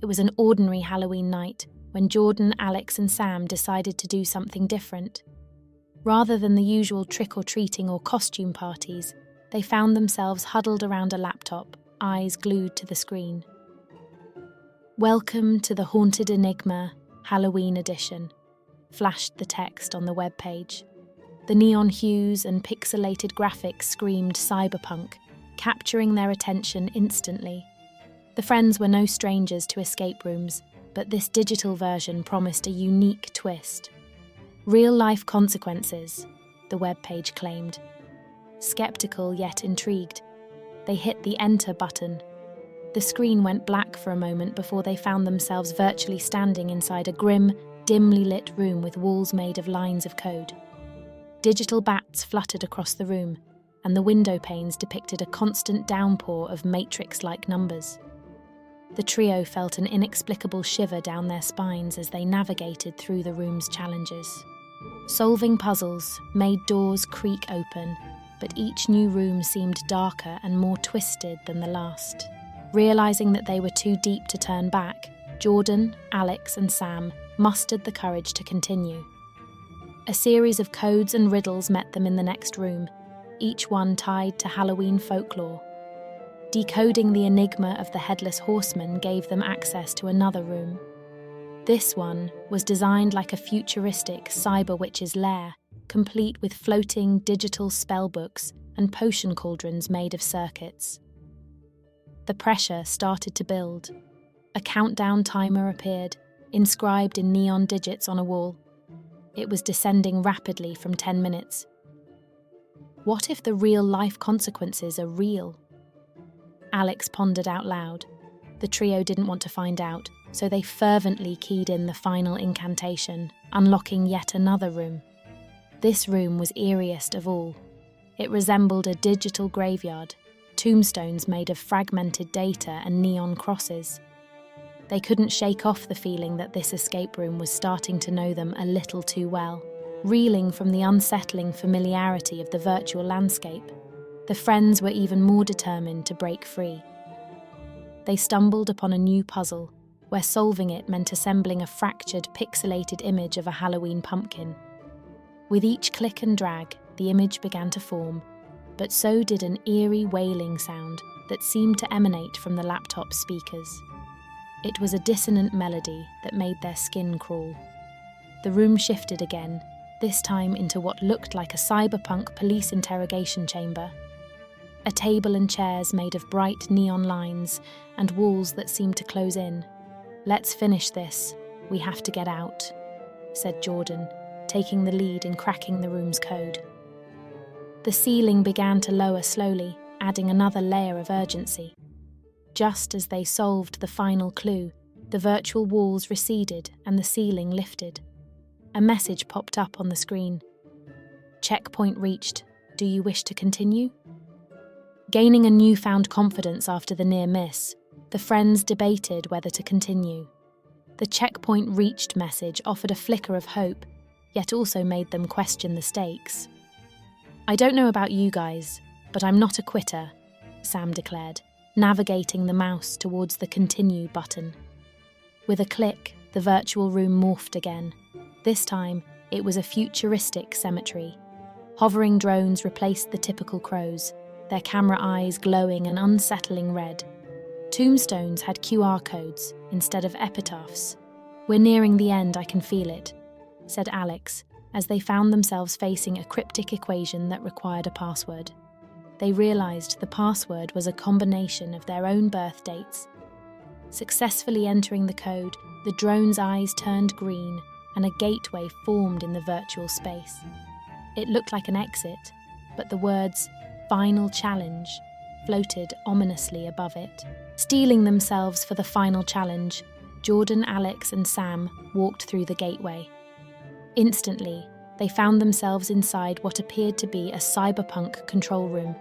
It was an ordinary Halloween night when Jordan, Alex, and Sam decided to do something different. Rather than the usual trick-or-treating or costume parties, they found themselves huddled around a laptop, eyes glued to the screen. "Welcome to the Haunted Enigma, Halloween Edition," flashed the text on the webpage. The neon hues and pixelated graphics screamed cyberpunk, capturing their attention instantly. The friends were no strangers to escape rooms, but this digital version promised a unique twist. Real-life consequences, the webpage claimed. Skeptical yet intrigued, they hit the enter button. The screen went black for a moment before they found themselves virtually standing inside a grim, dimly lit room with walls made of lines of code. Digital bats fluttered across the room, and the window panes depicted a constant downpour of matrix-like numbers. The trio felt an inexplicable shiver down their spines as they navigated through the room's challenges. Solving puzzles made doors creak open, but each new room seemed darker and more twisted than the last. Realizing that they were too deep to turn back, Jordan, Alex, and Sam mustered the courage to continue. A series of codes and riddles met them in the next room, each one tied to Halloween folklore. Decoding the enigma of the Headless Horseman gave them access to another room. This one was designed like a futuristic cyber witch's lair, complete with floating digital spellbooks and potion cauldrons made of circuits. The pressure started to build. A countdown timer appeared, inscribed in neon digits on a wall. It was descending rapidly from 10 minutes. What if the real-life consequences are real? Alex pondered out loud. The trio didn't want to find out, so they fervently keyed in the final incantation, unlocking yet another room. This room was eeriest of all. It resembled a digital graveyard, tombstones made of fragmented data and neon crosses. They couldn't shake off the feeling that this escape room was starting to know them a little too well. Reeling from the unsettling familiarity of the virtual landscape, the friends were even more determined to break free. They stumbled upon a new puzzle, where solving it meant assembling a fractured, pixelated image of a Halloween pumpkin. With each click and drag, the image began to form, but so did an eerie wailing sound that seemed to emanate from the laptop speakers. It was a dissonant melody that made their skin crawl. The room shifted again, this time into what looked like a cyberpunk police interrogation chamber. A table and chairs made of bright neon lines and walls that seemed to close in. "Let's finish this. We have to get out," said Jordan, taking the lead in cracking the room's code. The ceiling began to lower slowly, adding another layer of urgency. Just as they solved the final clue, the virtual walls receded and the ceiling lifted. A message popped up on the screen. "Checkpoint reached. Do you wish to continue?" Gaining a newfound confidence after the near miss, the friends debated whether to continue. The checkpoint reached message offered a flicker of hope, yet also made them question the stakes. "I don't know about you guys, but I'm not a quitter," Sam declared, navigating the mouse towards the continue button. With a click, the virtual room morphed again. This time, it was a futuristic cemetery. Hovering drones replaced the typical crows, their camera eyes glowing an unsettling red. Tombstones had QR codes instead of epitaphs. "We're nearing the end, I can feel it," said Alex, as they found themselves facing a cryptic equation that required a password. They realized the password was a combination of their own birth dates. Successfully entering the code, the drone's eyes turned green and a gateway formed in the virtual space. It looked like an exit, but the words "Final Challenge" floated ominously above it. Steeling themselves for the final challenge, Jordan, Alex, and Sam walked through the gateway. Instantly, they found themselves inside what appeared to be a cyberpunk control room.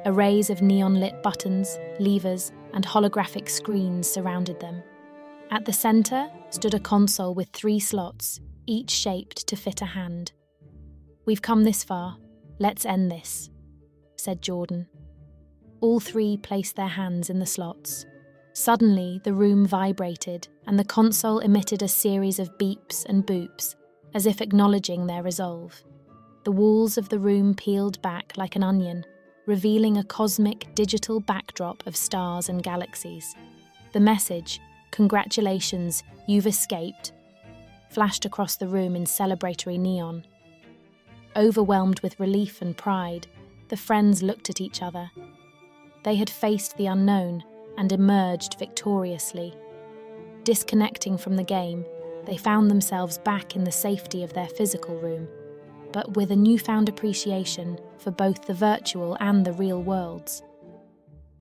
Arrays of neon-lit buttons, levers, and holographic screens surrounded them. At the center stood a console with 3 slots, each shaped to fit a hand. "We've come this far. Let's end this," said Jordan. All 3 placed their hands in the slots. Suddenly, the room vibrated, and the console emitted a series of beeps and boops, as if acknowledging their resolve. The walls of the room peeled back like an onion, revealing a cosmic digital backdrop of stars and galaxies. The message, "Congratulations, you've escaped," flashed across the room in celebratory neon. Overwhelmed with relief and pride, the friends looked at each other. They had faced the unknown and emerged victoriously. Disconnecting from the game, they found themselves back in the safety of their physical room, but with a newfound appreciation for both the virtual and the real worlds.